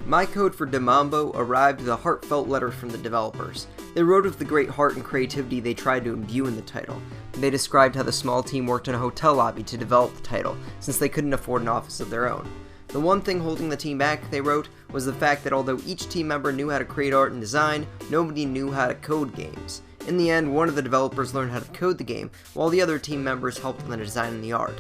My code for Mambo arrived with a heartfelt letter from the developers. They wrote of the great heart and creativity they tried to imbue in the title. They described how the small team worked in a hotel lobby to develop the title, since they couldn't afford an office of their own. The one thing holding the team back, they wrote, was the fact that although each team member knew how to create art and design, nobody knew how to code games. In the end, one of the developers learned how to code the game, while the other team members helped in the design and the art.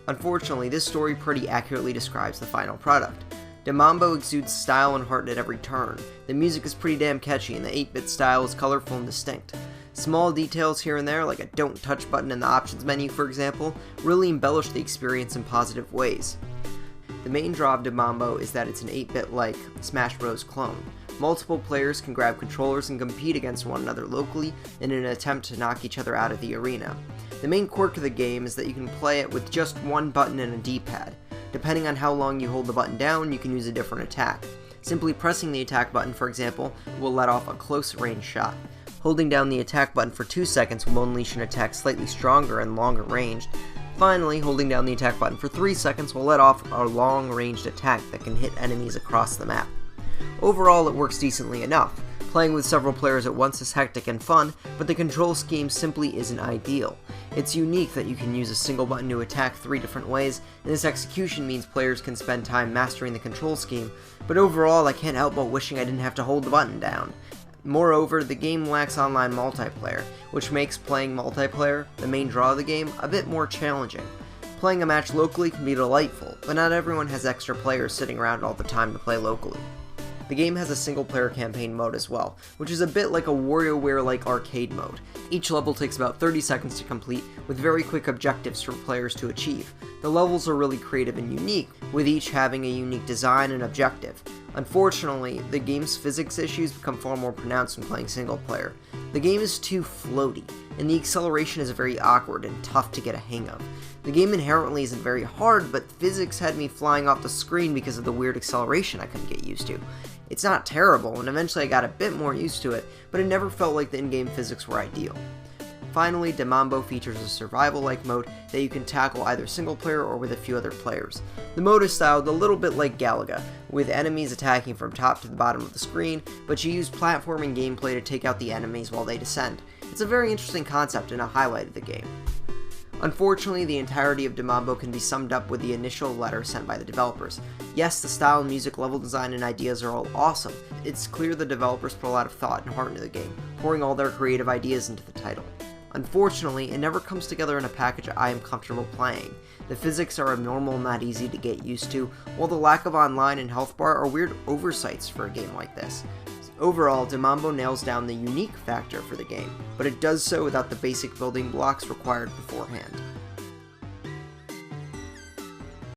Unfortunately, this story pretty accurately describes the final product. Mambo exudes style and heart at every turn. The music is pretty damn catchy, and the 8-bit style is colorful and distinct. Small details here and there, like a don't touch button in the options menu for example, really embellish the experience in positive ways. The main draw of Mambo is that it's an 8-bit like Smash Bros. Clone. Multiple players can grab controllers and compete against one another locally in an attempt to knock each other out of the arena. The main quirk of the game is that you can play it with just one button and a D-pad. Depending on how long you hold the button down, you can use a different attack. Simply pressing the attack button, for example, will let off a close range shot. Holding down the attack button for 2 seconds will unleash an attack slightly stronger and longer ranged. Finally, holding down the attack button for 3 seconds will let off a long-ranged attack that can hit enemies across the map. Overall, it works decently enough. Playing with several players at once is hectic and fun, but the control scheme simply isn't ideal. It's unique that you can use a single button to attack 3 different ways, and this execution means players can spend time mastering the control scheme, but overall I can't help but wishing I didn't have to hold the button down. Moreover, the game lacks online multiplayer, which makes playing multiplayer, the main draw of the game, a bit more challenging. Playing a match locally can be delightful, but not everyone has extra players sitting around all the time to play locally. The game has a single-player campaign mode as well, which is a bit like a WarioWare-like arcade mode. Each level takes about 30 seconds to complete, with very quick objectives for players to achieve. The levels are really creative and unique, with each having a unique design and objective. Unfortunately, the game's physics issues become far more pronounced when playing single-player. The game is too floaty, and the acceleration is very awkward and tough to get a hang of. The game inherently isn't very hard, but physics had me flying off the screen because of the weird acceleration I couldn't get used to. It's not terrible, and eventually I got a bit more used to it, but it never felt like the in-game physics were ideal. Finally, Mambo features a survival-like mode that you can tackle either single-player or with a few other players. The mode is styled a little bit like Galaga, with enemies attacking from top to the bottom of the screen, but you use platforming gameplay to take out the enemies while they descend. It's a very interesting concept and a highlight of the game. Unfortunately, the entirety of Mambo can be summed up with the initial letter sent by the developers. Yes, the style, music, level design, and ideas are all awesome. It's clear the developers put a lot of thought and heart into the game, pouring all their creative ideas into the title. Unfortunately, it never comes together in a package I am comfortable playing. The physics are abnormal and not easy to get used to, while the lack of online and health bar are weird oversights for a game like this. Overall, Mambo nails down the unique factor for the game, but it does so without the basic building blocks required beforehand.